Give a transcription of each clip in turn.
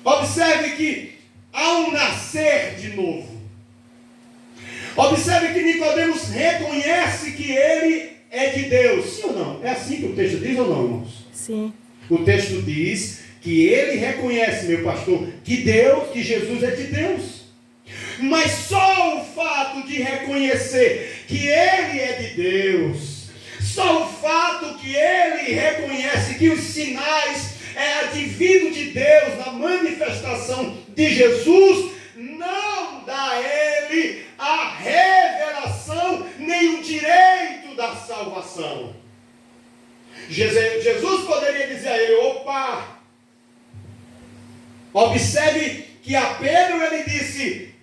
Observe que ao nascer de novo, observe que Nicodemos reconhece que ele é de Deus. Sim ou não? É assim que o texto diz ou não, irmãos? Sim. O texto diz que ele reconhece, meu pastor, que Jesus é de Deus. Mas só o fato de reconhecer que ele é de Deus, só o fato que ele reconhece que os sinais é advindo de Deus na manifestação de Jesus, não dá a ele a revelação nem o direito da salvação. Jesus poderia dizer a ele: opa, observe que a Pedro ele disse: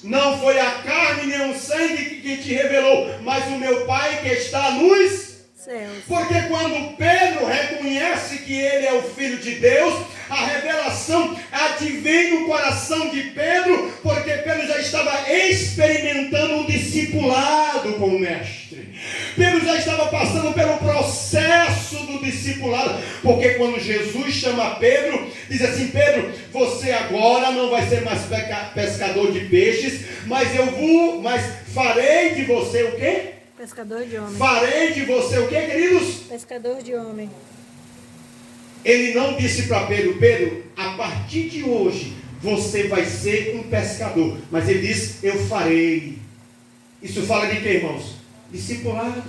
não foi a carne nem o sangue que te revelou, mas o meu Pai que está nos céus. Porque quando Pedro reconhece que ele é o Filho de Deus, a revelação advém no coração de Pedro, porque Pedro já estava experimentando um discipulado com o Mestre. Pedro já estava passando pelo processo do discipulado, porque quando Jesus chama Pedro, diz assim: Pedro, você agora não vai ser mais pescador de peixes, mas farei de você o quê? Pescador de homem. Farei de você o quê, queridos? Pescador de homem. Ele não disse para Pedro: Pedro, a partir de hoje você vai ser um pescador. Mas ele disse: eu farei. Isso fala de quê, irmãos? Discipulado.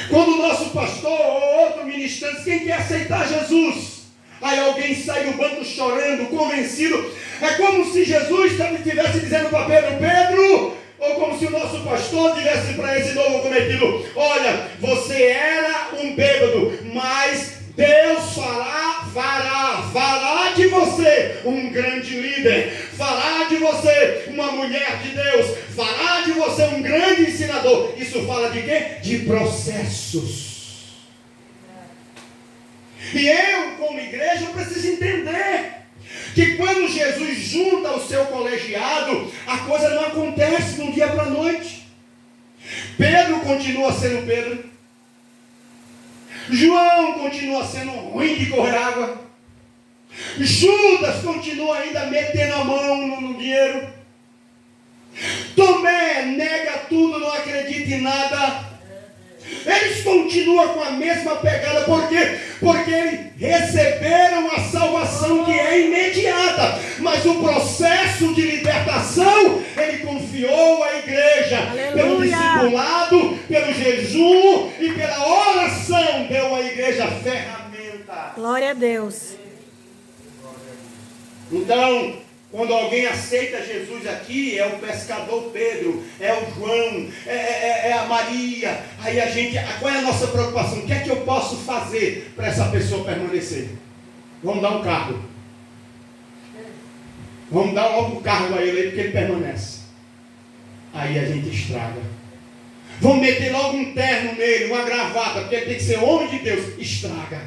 Quando o nosso pastor ou outro ministrante, quem quer aceitar Jesus, aí alguém sai do banco chorando, convencido, é como se Jesus estivesse dizendo para Pedro: Pedro, ou como se o nosso pastor dissesse para esse novo cometido: olha, você era um bêbado, mas Deus fará de você um grande líder, fará de você uma mulher de Deus, fará de você um grande ensinador. Isso fala de quê? De processos. E eu, como igreja, preciso entender que quando Jesus junta o seu colegiado, a coisa não acontece de um dia para a noite. Pedro continua sendo Pedro. João continua sendo ruim de correr água. Judas continua ainda metendo a mão no dinheiro. Tomé nega tudo, não acredita em nada. Eles continuam com a mesma pegada. Por quê? Porque eles receberam a salvação que é imediata, mas o processo de libertação ele confiou à igreja. Aleluia. Pelo discipulado, pelo jejum e pela oração, deu à igreja ferramenta. Glória a Deus. Então, quando alguém aceita Jesus aqui, é o pescador Pedro, é o João, é a Maria. Aí qual é a nossa preocupação? O que é que eu posso fazer para essa pessoa permanecer? Vamos dar um carro. Vamos dar logo o carro a ele aí, porque ele permanece. Aí a gente estraga. Vamos meter logo um terno nele, uma gravata, porque ele tem que ser homem de Deus. Estraga.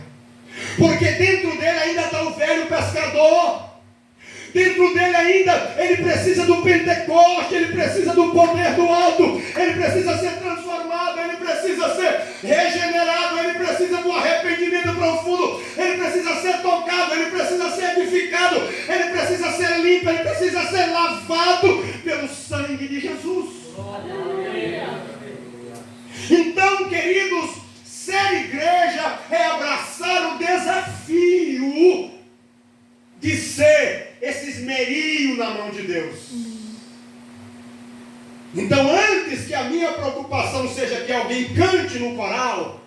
Porque dentro dele ainda está o velho pescador. Dentro dele ainda, ele precisa do Pentecoste, ele precisa do poder do alto, ele precisa ser transformado, ele precisa ser regenerado, ele precisa do arrependimento profundo, ele precisa ser tocado, ele precisa ser edificado, ele precisa ser limpo, ele precisa ser lavado pelo sangue de Jesus. Então, queridos, ser igreja é abraçar o desafio de ser esse esmerio na mão de Deus. Então, antes que a minha preocupação seja que alguém cante no coral,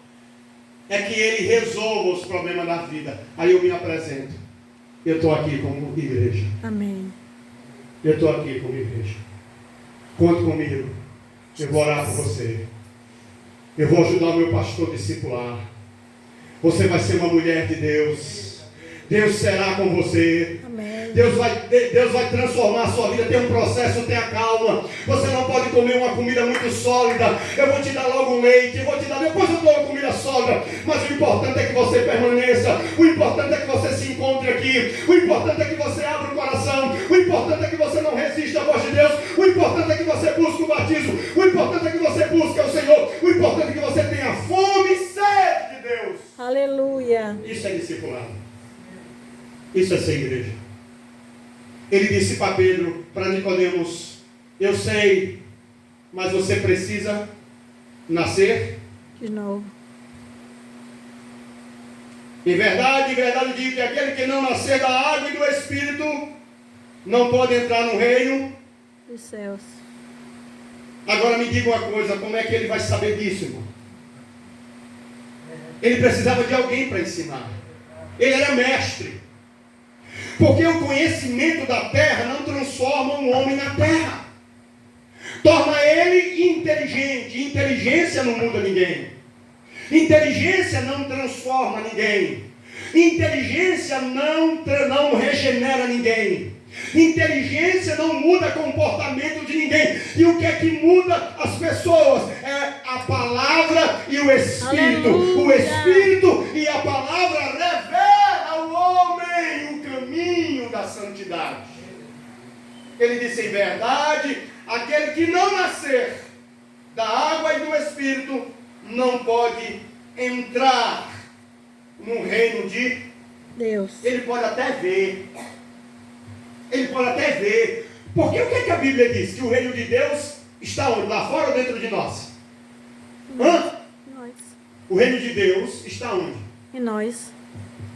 é que ele resolva os problemas da vida. Aí eu me apresento. Eu estou aqui como igreja. Amém. Eu estou aqui como igreja. Conte comigo. Eu vou orar por você. Eu vou ajudar o meu pastor a discipular. Você vai ser uma mulher de Deus. Deus será com você. Amém. Deus vai transformar a sua vida. Tem um processo, tenha calma. Você não pode comer uma comida muito sólida. Eu vou te dar logo um leite. Depois eu dou uma comida sólida. Mas o importante é que você permaneça. O importante é que você se encontre aqui. O importante é que você abra o coração. O importante é que você não resista à voz de Deus. O importante é que você busque o batismo. O importante é que você busque o Senhor. O importante é que você tenha fome e sede de Deus. Aleluia. Isso é discipulado. Isso é ser igreja. Ele disse para Pedro, para Nicodemos: eu sei, mas você precisa nascer De novo. em verdade digo que aquele que não nascer da água e do Espírito não pode entrar no reino Dos céus. Agora me diga uma coisa, como é que ele vai saber disso, irmão? Ele precisava de alguém para ensinar. Ele era mestre. Porque o conhecimento da terra não transforma um homem na terra. Torna ele inteligente. Inteligência não muda ninguém. Inteligência não transforma ninguém. Inteligência não regenera ninguém. Inteligência não muda comportamento de ninguém. E o que é que muda as pessoas? É a palavra e o Espírito. Aleluia. O Espírito e a palavra revela ao homem o caminho da santidade. Ele disse: em verdade, aquele que não nascer da água e do Espírito não pode entrar no reino de Deus. Ele pode até ver. Ele pode até ver. Porque o que é que a Bíblia diz? Que o reino de Deus está onde? Lá fora ou dentro de nós? Hã? Nós. O reino de Deus está onde? E nós.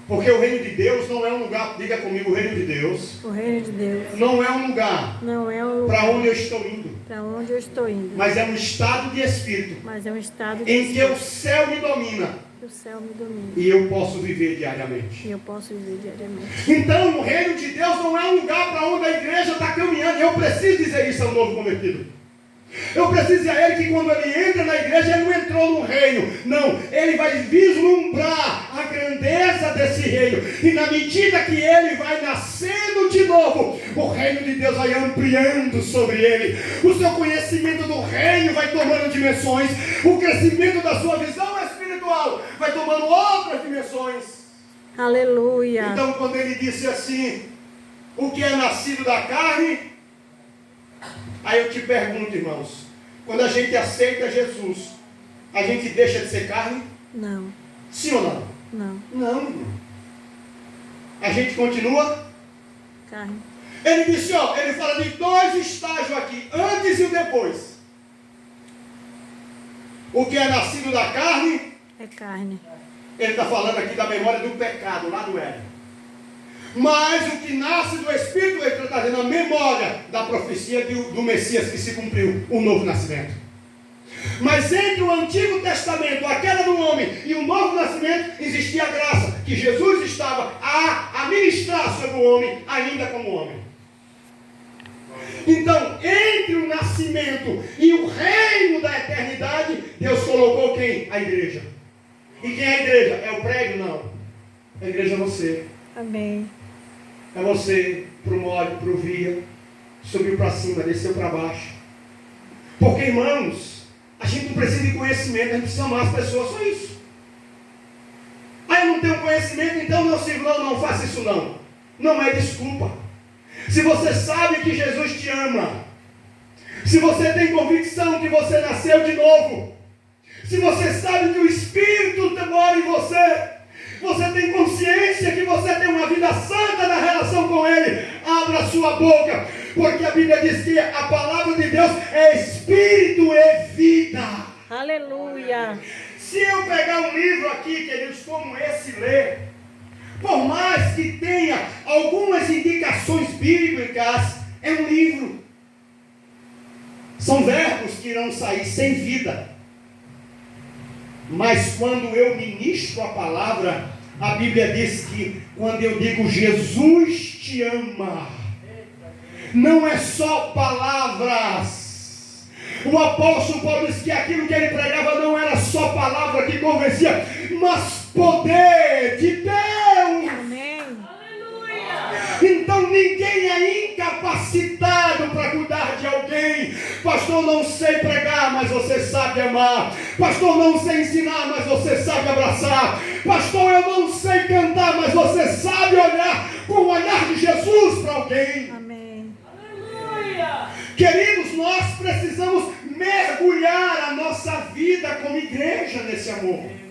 Porque o reino de Deus não é um lugar, diga comigo, o reino de Deus O reino de Deus não é um lugar não é o para onde eu estou indo, para onde eu estou indo. mas é um estado de espírito Mas é um estado de em que o espírito céu me domina que o céu me domina. e eu posso viver diariamente. E eu posso viver diariamente. Então o reino de Deus não é um lugar para onde a igreja está caminhando. Eu preciso dizer isso ao novo convertido. Eu preciso dizer a ele que quando ele entra na igreja, ele não entrou no reino. Não, ele vai vislumbrar a grandeza desse reino. E na medida que ele vai nascendo de novo, o reino de Deus vai ampliando sobre ele. O seu conhecimento do reino vai tomando dimensões. O crescimento da sua visão espiritual vai tomando outras dimensões. Aleluia. Então quando ele disse assim, o que é nascido da carne... Aí eu te pergunto, irmãos, quando a gente aceita Jesus, a gente deixa de ser carne? Não. Sim ou não? Não. Não, irmão. A gente continua? Carne. Ele disse, ó, ele fala de dois estágios aqui, antes e o depois. O que é nascido da carne, É carne. ele está falando aqui da memória do pecado, lá do Éden. Mas o que nasce do Espírito, ele está dizendo a memória da profecia do Messias que se cumpriu, o novo nascimento. Mas entre o Antigo Testamento, a queda do homem, e o novo nascimento, existia a graça, que Jesus estava a ministrar sobre o homem, ainda como homem. Então, entre o nascimento e o reino da eternidade, Deus colocou quem? A igreja. E quem é a igreja? É o prédio? Não. A igreja é você. Amém. É você, pro mole, pro via, subiu para cima, desceu para baixo. Porque, irmãos, a gente não precisa de conhecimento, a gente precisa amar as pessoas, só isso. Ah, eu não tenho conhecimento, então não sirvo, não faça isso não. Não é desculpa. Se você sabe que Jesus te ama, se você tem convicção que você nasceu de novo, se você sabe que o Espírito mora em você, você tem consciência que você tem uma vida santa na relação com Ele, abra a sua boca, porque a Bíblia diz que a palavra de Deus é Espírito e vida. Aleluia. Se eu pegar um livro aqui, queridos, como esse, ler, por mais que tenha algumas indicações bíblicas, é um livro. São verbos que irão sair sem vida. Mas quando eu ministro a palavra, a Bíblia diz que quando eu digo Jesus te ama, não é só palavras. O apóstolo Paulo diz que aquilo que ele pregava não era só palavra que convencia, mas poder de Deus. Amém. Então ninguém é incapacitado para cuidar de alguém. Pastor, não sei pregar, mas você sabe amar. Pastor, não sei ensinar, mas você sabe abraçar. Pastor, eu não sei cantar, mas você sabe olhar com o olhar de Jesus para alguém. Amém. Aleluia. Queridos, nós precisamos mergulhar a nossa vida como igreja nesse amor.